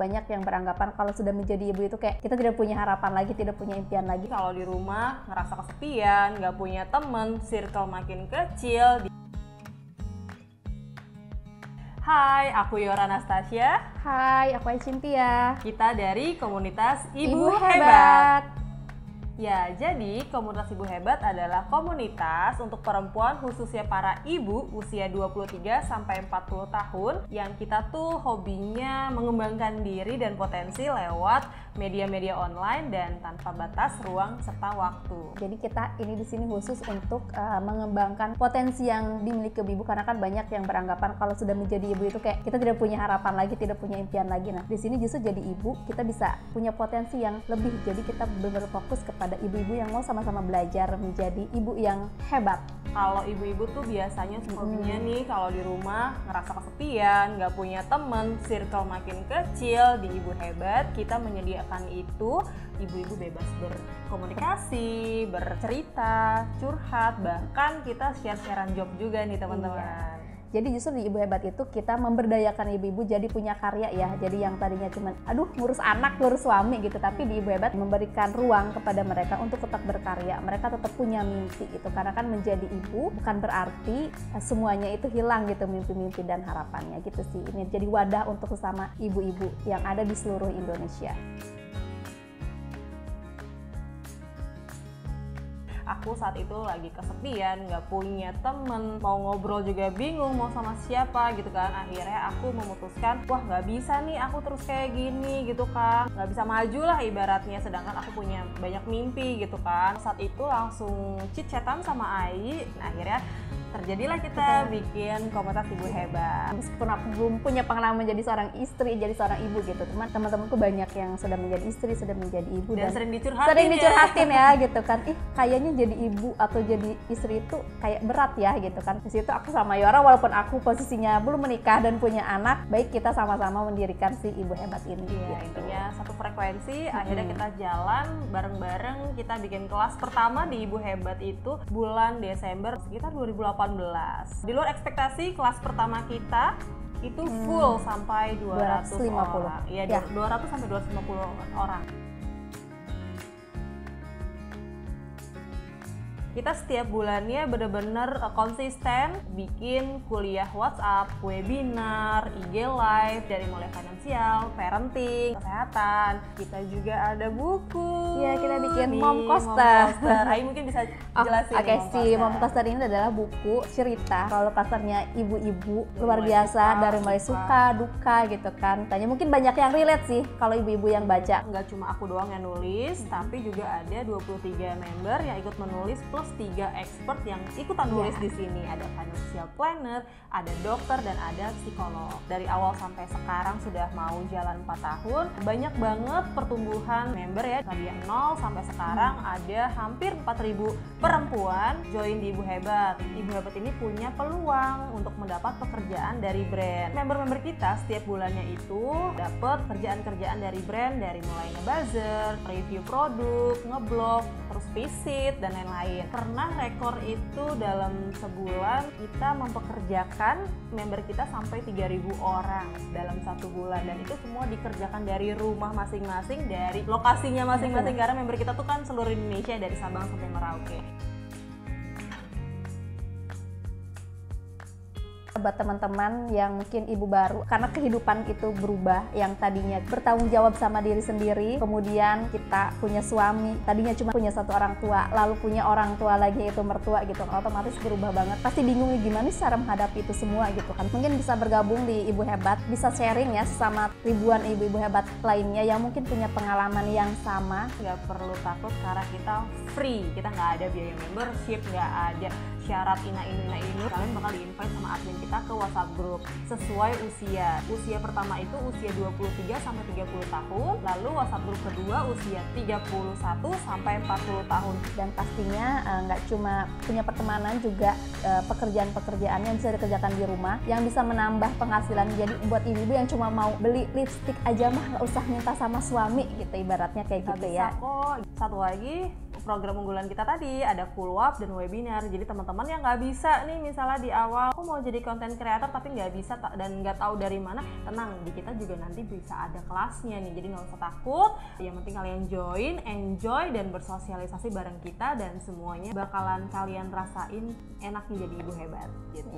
Banyak yang beranggapan kalau sudah menjadi ibu itu kayak kita tidak punya harapan lagi, tidak punya impian lagi. Kalau di rumah ngerasa kesepian, nggak punya temen, circle makin kecil. Hai, aku Yora Anastasia. Hai, aku Cynthia. Kita dari komunitas Ibu Hebat. Ya, jadi komunitas Ibu Hebat adalah komunitas untuk perempuan khususnya para ibu usia 23 sampai 40 tahun yang kita tuh hobinya mengembangkan diri dan potensi lewat media-media online dan tanpa batas ruang serta waktu. Jadi kita ini di sini khusus untuk mengembangkan potensi yang dimiliki ibu, karena kan banyak yang beranggapan kalau sudah menjadi ibu itu kayak kita tidak punya harapan lagi, tidak punya impian lagi. Nah, di sini justru jadi ibu kita bisa punya potensi yang lebih. Jadi kita benar-benar fokus kepada ibu-ibu yang mau sama-sama belajar menjadi ibu yang hebat. Kalau ibu-ibu tuh biasanya hobinya nih kalau di rumah ngerasa kesepian, nggak punya temen, circle makin kecil. Di Ibu Hebat kita menyediakan itu, ibu-ibu bebas berkomunikasi, bercerita, curhat, bahkan kita share-sharean job juga nih teman-teman. Iya. Jadi justru di Ibu Hebat itu kita memberdayakan ibu-ibu jadi punya karya ya. Jadi yang tadinya cuma ngurus anak, ngurus suami gitu, tapi di Ibu Hebat memberikan ruang kepada mereka untuk tetap berkarya. Mereka tetap punya mimpi gitu. Karena kan menjadi ibu bukan berarti semuanya itu hilang gitu, mimpi-mimpi dan harapannya gitu sih. Ini jadi wadah untuk sesama ibu-ibu yang ada di seluruh Indonesia. Aku saat itu lagi kesepian, nggak punya temen, mau ngobrol juga bingung mau sama siapa gitu kan. Akhirnya aku memutuskan, wah nggak bisa nih aku terus kayak gini gitu kan, nggak bisa maju lah ibaratnya, sedangkan aku punya banyak mimpi gitu kan. Saat itu langsung chit-chatan sama Ai. Nah, akhirnya terjadilah kita bikin komunitas Ibu Hebat. Meskipun aku belum punya pengalaman menjadi seorang istri, jadi seorang ibu gitu, teman-temanku banyak yang sudah menjadi istri, sudah menjadi ibu dan sering dicurhatin ya gitu kan. Kayaknya jadi ibu atau jadi istri itu kayak berat ya gitu kan. Di situ aku sama Yora, walaupun aku posisinya belum menikah dan punya anak, baik kita sama-sama mendirikan si Ibu Hebat ini. Iya, gitu. Intinya satu frekuensi. Akhirnya kita jalan bareng-bareng, kita bikin kelas pertama di Ibu Hebat itu bulan Desember sekitar 2018. Di luar ekspektasi, kelas pertama kita itu full sampai 250 orang. Iya, ya. 200 sampai 250 orang. Kita setiap bulannya bener-bener konsisten bikin kuliah WhatsApp, webinar, IG live, dari mulai finansial, parenting, kesehatan. Kita juga ada buku. Ya, kita bikin Mom Coaster. Ayo mungkin bisa jelasin. Oke, si Mom Coaster ini adalah buku cerita kalau kasarnya ibu-ibu luar biasa, dari mulai suka, duka gitu kan. Tanya mungkin banyak yang relate sih kalau ibu-ibu yang baca. Nggak cuma aku doang yang nulis, tapi juga ada 23 member yang ikut menulis plus 3 expert yang ikutan nulis di sini. Ada financial planner, ada dokter, dan ada psikolog. Dari awal sampai sekarang sudah mau jalan 4 tahun. Banyak banget pertumbuhan member ya. Dari 0 sampai sekarang ada hampir 4.000 perempuan join di Ibu Hebat. Ibu Hebat ini punya peluang untuk mendapat pekerjaan dari brand. Member-member kita setiap bulannya itu dapat kerjaan-kerjaan dari brand, dari mulai nge-buzzer, review produk, ngeblog, terus visit, dan lain-lain. Pernah rekor itu dalam sebulan kita mempekerjakan member kita sampai 3.000 orang dalam 1 bulan, dan itu semua dikerjakan dari rumah masing-masing, dari lokasinya masing-masing, karena member kita tuh kan seluruh Indonesia dari Sabang sampai Merauke. Buat teman-teman yang mungkin ibu baru, karena kehidupan itu berubah, yang tadinya bertanggung jawab sama diri sendiri, kemudian kita punya suami, tadinya cuma punya 1 orang tua, lalu punya orang tua lagi yaitu mertua gitu, otomatis berubah banget. Pasti bingung nih gimana sih cara menghadapi itu semua gitu kan. Mungkin bisa bergabung di Ibu Hebat, bisa sharing ya sesama ribuan ibu-ibu hebat lainnya yang mungkin punya pengalaman yang sama. Nggak perlu takut karena kita free, kita nggak ada biaya membership, nggak ada syarat ini. Kalian bakal di-invite sama admin kita ke WhatsApp group sesuai usia. Usia pertama itu usia 23 sampai 30 tahun, lalu WhatsApp group kedua usia 31 sampai 40 tahun. Dan pastinya nggak cuma punya pertemanan, juga pekerjaan-pekerjaan yang bisa dikerjakan di rumah yang bisa menambah penghasilan. Jadi buat ibu-ibu yang cuma mau beli lipstick aja mah nggak usah minta sama suami gitu, ibaratnya kayak gitu ya. Bisa kok. Satu lagi, program unggulan kita tadi, ada follow-up dan webinar. Jadi teman-teman yang nggak bisa nih misalnya di awal, aku mau jadi content creator tapi nggak bisa dan nggak tahu dari mana, tenang, di kita juga nanti bisa ada kelasnya nih. Jadi nggak usah takut, yang penting kalian join, enjoy, dan bersosialisasi bareng kita, dan semuanya bakalan kalian rasain enaknya jadi ibu hebat gitu.